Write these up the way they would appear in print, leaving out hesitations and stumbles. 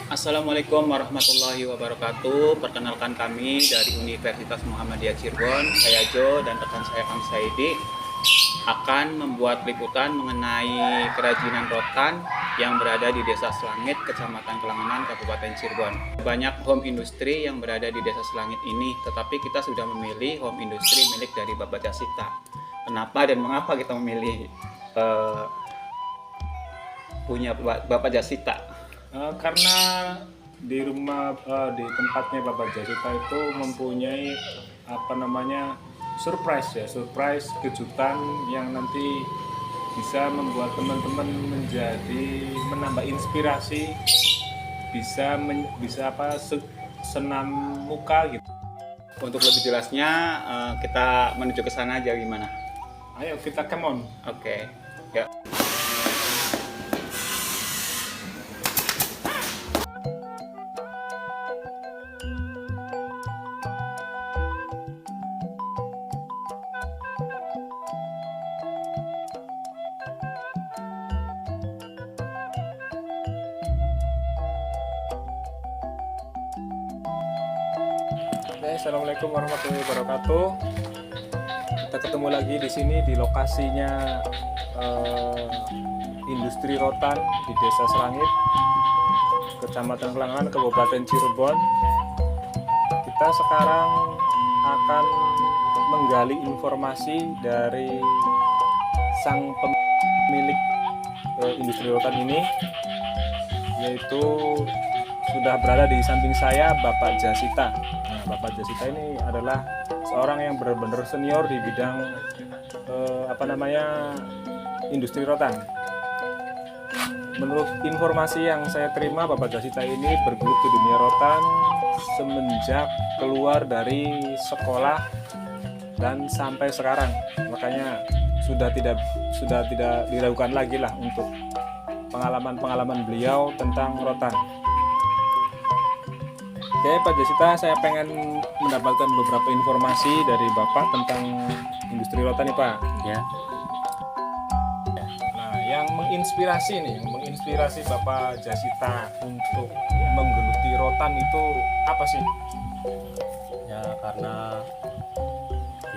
Assalamualaikum warahmatullahi wabarakatuh. Perkenalkan kami dari Universitas Muhammadiyah Cirebon. Saya Jo dan rekan saya Kang Saidi akan membuat liputan mengenai kerajinan rotan yang berada di Desa Selangit, Kecamatan Kelangenan, Kabupaten Cirebon. Banyak home industri yang berada di Desa Selangit ini, tetapi kita sudah memilih home industri milik dari Bapak Jasita. Kenapa dan mengapa kita memilih punya Bapak Jasita? Karena di rumah di tempatnya Bapak Jasita itu mempunyai surprise kejutan yang nanti bisa membuat teman-teman menambah inspirasi, senam muka gitu. Untuk lebih jelasnya kita menuju ke sana aja gimana? Ayo kita come on. Oke. Ya. Assalamualaikum warahmatullahi wabarakatuh. Kita ketemu lagi di sini di lokasinya industri rotan di Desa Selangit, Kecamatan Kelangenan, Kabupaten Cirebon. Kita sekarang akan menggali informasi dari sang pemilik industri rotan ini, yaitu sudah berada di samping saya Bapak Jasita. Bapak Jasita ini adalah seorang yang benar-benar senior di bidang industri rotan. Menurut informasi yang saya terima, Bapak Jasita ini bergelut di dunia rotan semenjak keluar dari sekolah dan sampai sekarang. Makanya sudah tidak diragukan lagi lah untuk pengalaman beliau tentang rotan. Oke, Pak Jasita, saya pengen mendapatkan beberapa informasi dari Bapak tentang industri rotan nih, Pak. Ya. Nah, yang menginspirasi Bapak Jasita untuk menggeluti rotan itu apa sih? Ya, karena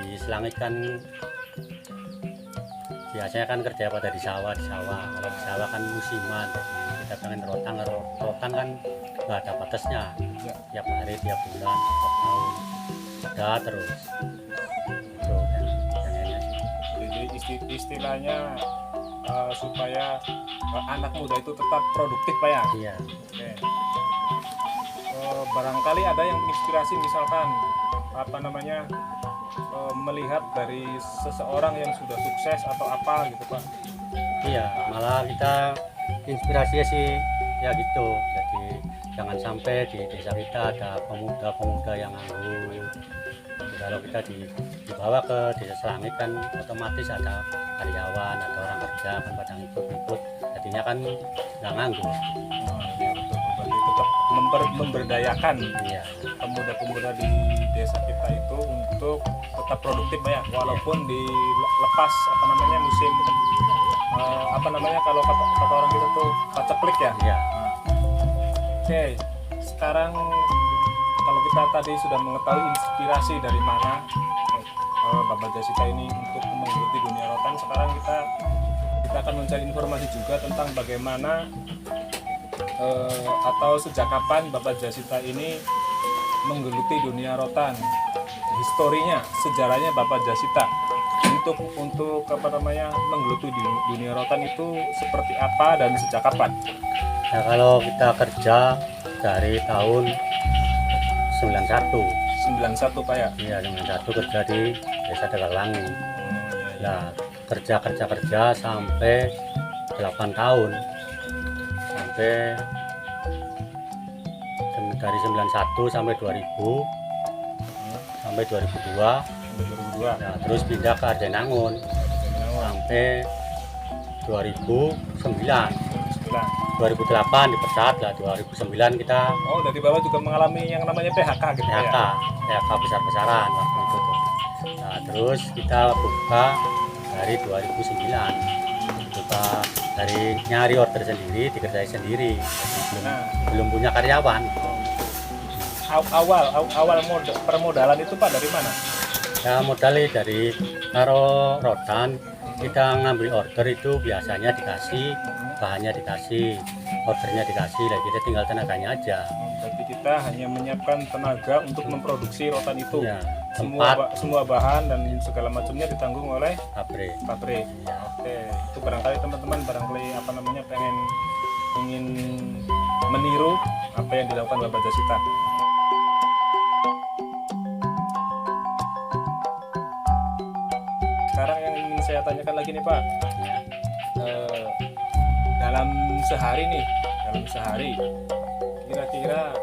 di Selangit kan biasanya kan kerja pada di sawah. Kalau di sawah kan musiman, jadi kita pengen rotan kan nggak ada batasnya. Ya. Tiap hari, tiap bulan, tiap tahun ada terus. Itu kan pengennya sih. Jadi istilahnya supaya anak muda itu tetap produktif, Pak ya? Iya. Oke. Barangkali ada yang menginspirasi, misalkan melihat dari seseorang yang sudah sukses atau apa gitu, Pak. Iya, malah kita inspirasinya sih ya gitu. Jadi jangan sampai di desa kita ada pemuda-pemuda yang nganggur. Jadi kalau kita dibawa ke desa Selangit kan otomatis ada karyawan, ada orang kerja kan pada ikut. Jadinya kan nggak nganggur. Ya, betul. Berarti tetap memberdayakan Iya. pemuda-pemuda di desa kita itu untuk tetap produktif, Pak ya, walaupun dilepas musim kalau kata orang kita tuh paceklik ya. Iya. Oke, sekarang kalau kita tadi sudah mengetahui inspirasi dari mana Bapak Jasita ini untuk menggeluti dunia rotan, sekarang kita akan mencari informasi juga tentang bagaimana atau sejak kapan Bapak Jasita ini menggeluti dunia rotan, historinya, sejarahnya Bapak Jasita untuk menggeluti dunia rotan itu seperti apa dan sejak kapan? Ya kalau kita kerja dari tahun 91. 91, Pak ya? Iya, 91 kerja di Desa Degalangi. Nah, kerja sampai 8 tahun. Sampai dari 91 sampai 2000 sampai 2002. Nah, terus pindah ke Ardenangun sampai 2009. 2008 dipecat lah, 2009 kita dari bawah juga mengalami yang namanya PHK gitu PHK, ya? PHK besar-besaran waktu itu tuh. Nah, terus kita buka dari 2009 buka dari nyari order sendiri, dikerjai sendiri. Jadi belum, Nah, belum punya karyawan. awal modal permodalan itu Pak dari mana? Ya modalnya dari karo rotan, kita ngambil order itu biasanya dikasih, bahannya dikasih, ordernya dikasih, lah kita tinggal tenaganya aja. Berarti kita hanya menyiapkan tenaga untuk memproduksi rotan itu. Ya, Semua tempat semua bahan dan segala macamnya ditanggung oleh pabrik. pabrik. Ya. Oke, itu barangkali teman-teman ingin meniru apa yang dilakukan Bapak Jasita. Sekarang yang ingin saya tanyakan lagi nih Pak, Ya. dalam sehari kira-kira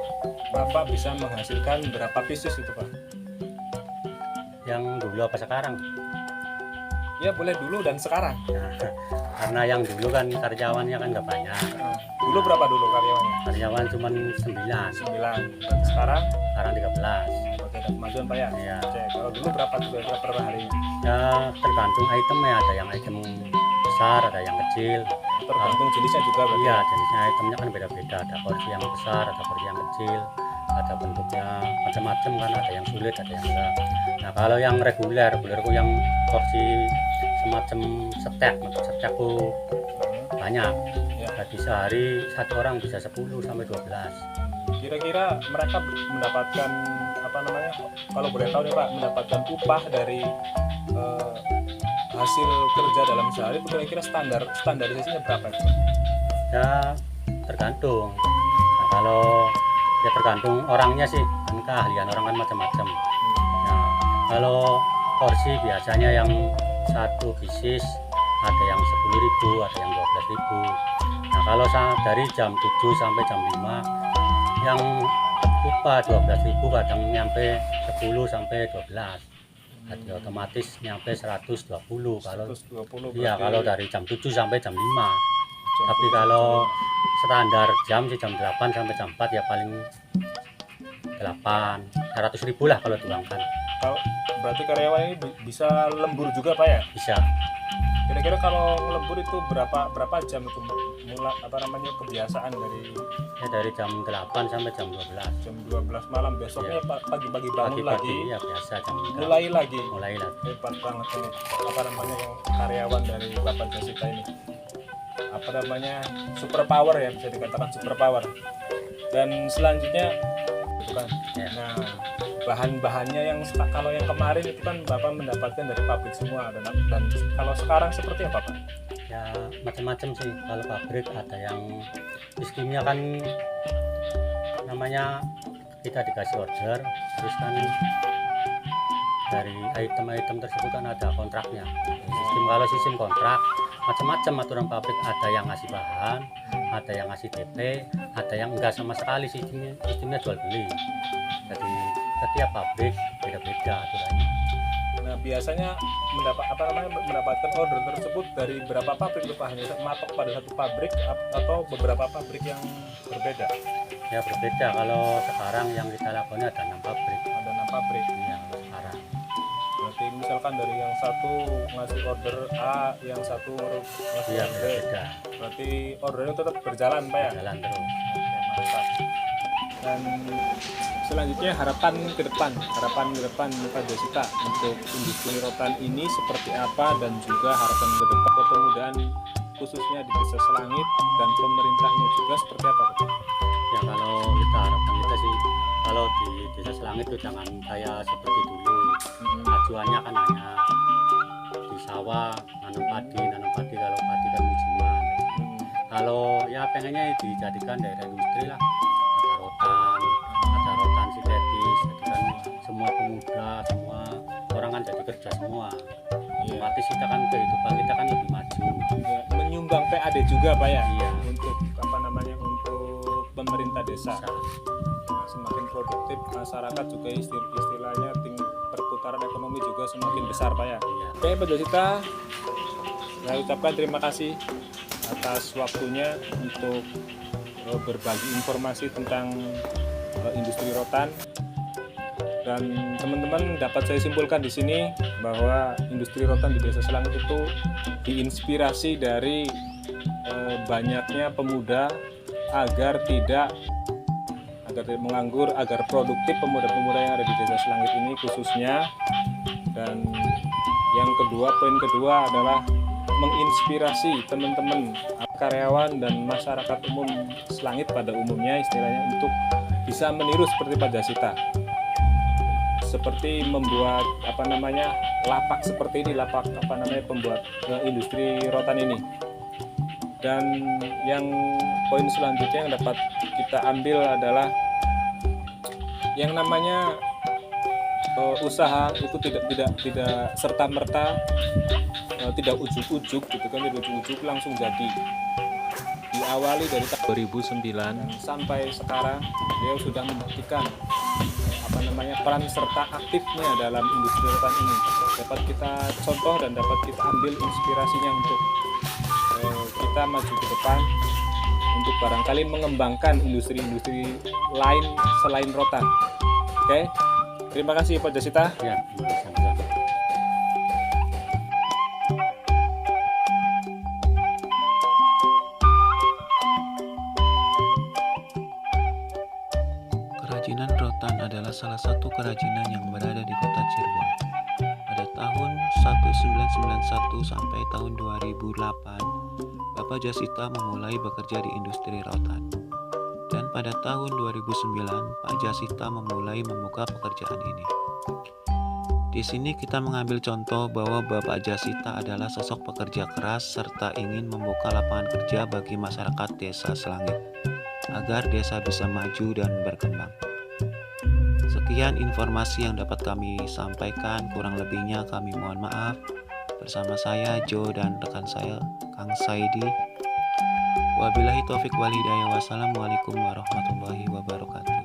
Bapak bisa menghasilkan berapa pieces itu Pak? Yang dulu apa sekarang? Ya boleh dulu dan sekarang. Nah, karena yang dulu kan karyawannya kan nggak banyak. Dulu berapa dulu karyawannya? Karyawan cuma 9, 9. Dan sekarang? sekarang 13. Oke, ada kemajuan Pak ya? Ya. Oke, kalau dulu berapa tuh kira-kira per harinya? Ya tergantung itemnya, ada yang item besar, ada yang kecil. Tergantung jenisnya juga berarti. Iya, jenisnya itemnya kan beda-beda. Ada porsi yang besar, ada porsi yang kecil, ada bentuknya macam-macam kan, ada yang sulit, ada yang enggak. Nah kalau yang regulerku yang porsi semacam setekku banyak. Ya. Jadi sehari satu orang bisa 10 sampai 12. Kira-kira mereka mendapatkan kalau boleh tahu nih Pak, mendapatkan upah dari hasil kerja dalam sehari itu kira-kira standarisasinya berapa itu? Ya tergantung. Nah, kalau ya tergantung orangnya sih, kan keahlian orang kan macam-macam. Nah, kalau porsi biasanya yang satu pieces ada yang 10.000, ada yang 12.000. Nah kalau dari jam 7 sampai jam 5 yang upah 12.000 kadang nyampe 10 sampai 12. Jadi otomatis nyampe 120 kalau 120 iya berarti kalau dari jam 7 sampai jam 5. jam Tapi 7 kalau standar jam sih jam 8 sampai jam 4 ya paling 100.000 lah kalau tuangkan. kalau berarti karyawan ini bisa lembur juga Pak ya? Bisa. Kira-kira kalau lembur itu berapa jam itu kebiasaan Dari jam 8 sampai jam 12. jam 12 malam besoknya Iya. pagi-pagi bangun Pagi-pagi lagi ya biasa jam 3. mulai lagi. Hebat banget ini yang karyawan dari Bapak Jasita ini super power ya, bisa dikatakan super power. Dan selanjutnya itu kan Ya. nah bahan-bahannya yang kalau yang kemarin itu kan Bapak mendapatkan dari pabrik semua dan kalau sekarang seperti apa Pak? Ya macam-macam sih. Kalau pabrik ada yang sistemnya kan namanya kita dikasih order, terus kan dari item-item tersebut kan ada kontraknya. Sistem kontrak macam-macam aturan pabrik, ada yang ngasih bahan, ada yang ngasih DP, ada yang enggak sama sekali, sistemnya jual beli. Jadi setiap pabrik beda-beda aturannya. Nah biasanya mendapatkan order tersebut dari berapa pabrik itu Pak? Hanya matok pada satu pabrik atau beberapa pabrik yang berbeda? Ya berbeda. Kalau sekarang yang kita lakukan ada 6 pabrik. Ada 6 pabrik. Yang sekarang. Berarti misalkan dari yang satu ngasih order A, yang satu ngasih Iya order B. beda. Berarti ordernya tetap berjalan Pak ya? Jalan terus. Oke, mantap. Dan selanjutnya harapan ke depan Bapak Jasita untuk industri rotan ini seperti apa, dan juga harapan ke depan kepemudaan khususnya di Desa Selangit dan pemerintahnya juga seperti apa Pak? Ya kalau kita harapan kita sih kalau di Desa Selangit itu jangan kayak seperti dulu. Acuannya kan hanya di sawah nanam padi kalau padi kan musiman. Kalau ya pengennya dijadikan daerah industri lah, ada rotan sintetis, jadi kan semua pemuda, semua orang kan jadi kerja semua. Otomatis kita kan kehidupan kita kan lebih maju. Ya, menyumbang PAD juga Pak ya? Iya. Untuk untuk pemerintah desa. Bisa. Semakin produktif masyarakat juga istilahnya perputaran ekonomi juga semakin besar Pak ya. Iya. Oke Pak Jasita, saya ucapkan terima kasih atas waktunya untuk berbagi informasi tentang industri rotan. Dan teman-teman dapat saya simpulkan di sini bahwa industri rotan di Desa Selangit itu diinspirasi dari banyaknya pemuda agar tidak menganggur, agar produktif pemuda-pemuda yang ada di Desa Selangit ini khususnya. Dan yang kedua, poin kedua adalah menginspirasi teman-teman karyawan dan masyarakat umum Selangit pada umumnya istilahnya untuk bisa meniru seperti Pak Jasita, seperti membuat lapak seperti ini, pembuat industri rotan ini. Dan yang poin selanjutnya yang dapat kita ambil adalah yang namanya usaha itu tidak serta merta, tidak ujuk-ujuk gitu kan, tidak ujuk-ujuk langsung jadi. Diawali dari tahun 2009 dan sampai sekarang beliau sudah membuktikan peran serta aktifnya dalam industri rotan ini. Dapat kita contoh dan dapat kita ambil inspirasinya untuk kita maju ke depan untuk barangkali mengembangkan industri-industri lain selain rotan. Oke, terima kasih Pak Jasita. Ya, sama-sama. Kerajinan rotan adalah salah satu kerajinan yang berada di kota Cirebon. Pada tahun 1991 sampai tahun 2008, Bapak Jasita memulai bekerja di industri rotan. Dan pada tahun 2009, Pak Jasita memulai membuka pekerjaan ini. Di sini kita mengambil contoh bahwa Bapak Jasita adalah sosok pekerja keras serta ingin membuka lapangan kerja bagi masyarakat Desa Selangit agar desa bisa maju dan berkembang. Sekian informasi yang dapat kami sampaikan, kurang lebihnya kami mohon maaf. Bersama saya Jo dan rekan saya Kang Saidi. Wabillahi taufik wal hidayah. Wassalamualaikum warahmatullahi wabarakatuh.